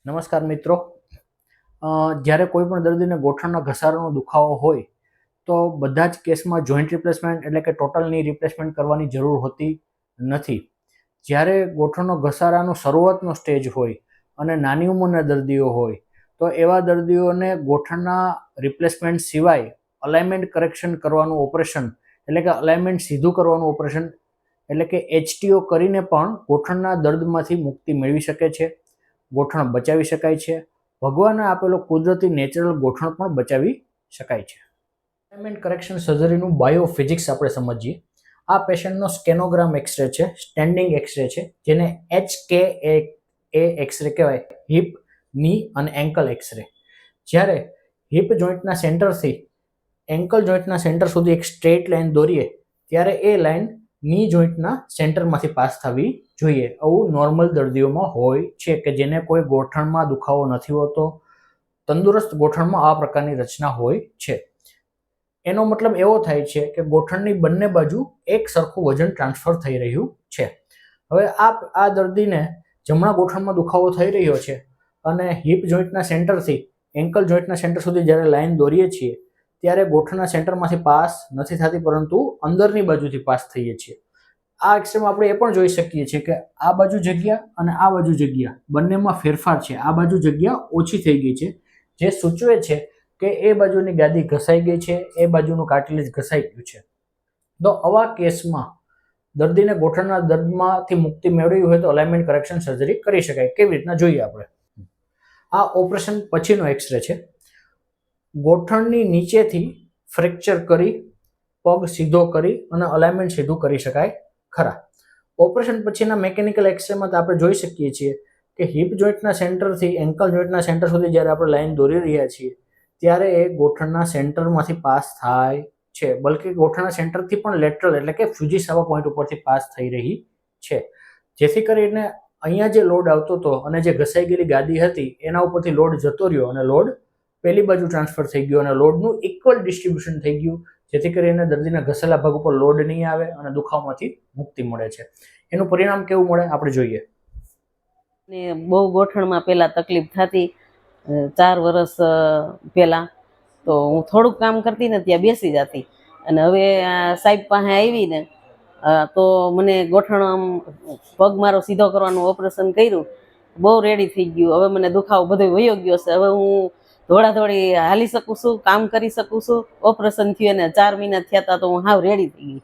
નમસ્કાર મિત્રો, જ્યારે કોઈ પણ દર્દીને ગોઠણના ઘસારાનો દુખાવો હોય તો બધા જ કેસમાં જોઈન્ટ રિપ્લેસમેન્ટ એટલે કે ટોટલ ની રિપ્લેસમેન્ટ કરવાની જરૂર હોતી નથી. જ્યારે ગોઠણનો ઘસારાનો શરૂઆતનો સ્ટેજ હોય અને નાની ઉંમરના દર્દીઓ હોય તો એવા દર્દીઓને ગોઠણના રિપ્લેસમેન્ટ સિવાય અલાઇનમેન્ટ કરેક્શન કરવાનું ઓપરેશન એટલે કે અલાઇનમેન્ટ સીધું કરવાનું ઓપરેશન એટલે કે HTO કરીને પણ ગોઠણના દર્દમાંથી મુક્તિ મેળવી શકે છે, ગોઠણ બચાવી શકાય છે. ભગવાને આપેલો કુદરતી નેચરલ ગોઠણ પણ બચાવી શકાય છે. અલાઇનમેન્ટ કરેક્શન સર્જરીનું બાયોફિઝિક્સ આપણે સમજીએ. આ પેશન્ટનો સ્કેનોગ્રામ એક્સરે છે, સ્ટેન્ડિંગ એક્સરે છે, જેને HKA એક્સરે કહેવાય, હિપ, ની અને એન્કલ એક્સરે. જ્યારે હિપ જોઈન્ટના સેન્ટરથી એન્કલ જોઈન્ટના સેન્ટર સુધી એક સ્ટ્રેટ લાઇન દોરીએ ત્યારે એ લાઇન ની જોઈન્ટના સેન્ટરમાંથી પાસ થવી જોઈએ. આવું નોર્મલ દર્દીઓમાં હોય છે કે જેને કોઈ ગોઠણમાં દુખાવો નથી હોતો. તંદુરસ્ત ગોઠણમાં આ પ્રકારની રચના હોય છે. એનો મતલબ એવો થાય છે કે ગોઠણની બંને બાજુ એક સરખું વજન ટ્રાન્સફર થઈ રહ્યું છે. હવે આ દર્દીને જમણા ગોઠણમાં દુખાવો થઈ રહ્યો છે અને હિપ જોઈન્ટના સેન્ટરથી એન્કલ જોઈન્ટના સેન્ટર સુધી જ્યારે લાઇન દોરીએ છીએ ત્યારે ગોઠણના સેન્ટરમાંથી પાસ નથી થતી, પરંતુ અંદરની બાજુથી પાસ થઈએ છીએ. આ એક્સરેમાં આપણે એ પણ જોઈ શકીએ છીએ કે આ બાજુ જગ્યા અને આ બાજુ જગ્યા બંનેમાં ફેરફાર છે. આ બાજુ જગ્યા ઓછી થઈ ગઈ છે, જે સૂચવે છે કે એ બાજુની ગાદી ઘસાઈ ગઈ છે, એ બાજુનું કાર્ટિલેજ ઘસાઈ ગયું છે. તો આવા કેસમાં દર્દીને ગોઠણના દર્દમાંથી મુક્તિ મેળવવી હોય તો અલાઇનમેન્ટ કરેક્શન સર્જરી કરી શકાય. કેવી રીતના જોઈએ આપણે. આ ઓપરેશન પછીનો એક્સરે છે. ગોઠણની નીચેથી ફ્રેક્ચર કરી પગ સીધો કરી અને અલાઇનમેન્ટ સીધું કરી શકાય ખરા. ઓપરેશન પછીના મેકેનિકલ એક્સરેમાં આપણે જોઈ શકીએ છીએ કે હિપ જોઈન્ટના સેન્ટરથી એન્કલ જોઈન્ટના સેન્ટર સુધી જ્યારે આપણે લાઇન દોરી રહ્યા છીએ ત્યારે એ ગોઠણના સેન્ટરમાંથી પાસ થાય છે, બલકે ગોઠણના સેન્ટરથી પણ લેટરલ એટલે કે ફ્યુજીસાવા પોઈન્ટ ઉપરથી પાસ થઈ રહી છે. જેથી કરીને અહીંયા જે લોડ આવતો હતો અને જે ઘસાઈ ગયેલી ગાદી હતી એના ઉપરથી લોડ જતો રહ્યો અને લોડ પેલી બાજુ ટ્રાન્સફર થઈ ગયો અને લોડનું ઇક્વલ ડિસ્ટ્રીબ્યુશન થઈ ગયું, જેથી કરીને દર્દીના ઘસેલા ભાગ ઉપર લોડ નહીં આવે અને દુખાવામાંથી મુક્તિ મળે છે. એનું પરિણામ કેવું મળે આપણે જોઈએ. ને બહુ ગોઠણમાં પહેલા તકલીફ થતી 4 વર્ષ પહેલા, તો હું થોડુંક કામ કરતી ને ત્યાં બેસી જતી, અને હવે સાહેબ પાસે આવીને તો મને ગોઠણ પગ મારો સીધો કરવાનું ઓપરેશન કર્યું, બહુ રેડી થઈ ગયું. હવે મને દુખાવો બધો વયો ગયો છે. હવે હું દોડી હાલી શકું છું, કામ કરી શકું છું. ઓપરેશન થયું અને 4 મહિના થયા હતા તો હું હાવ રેડી થઈ ગઈ.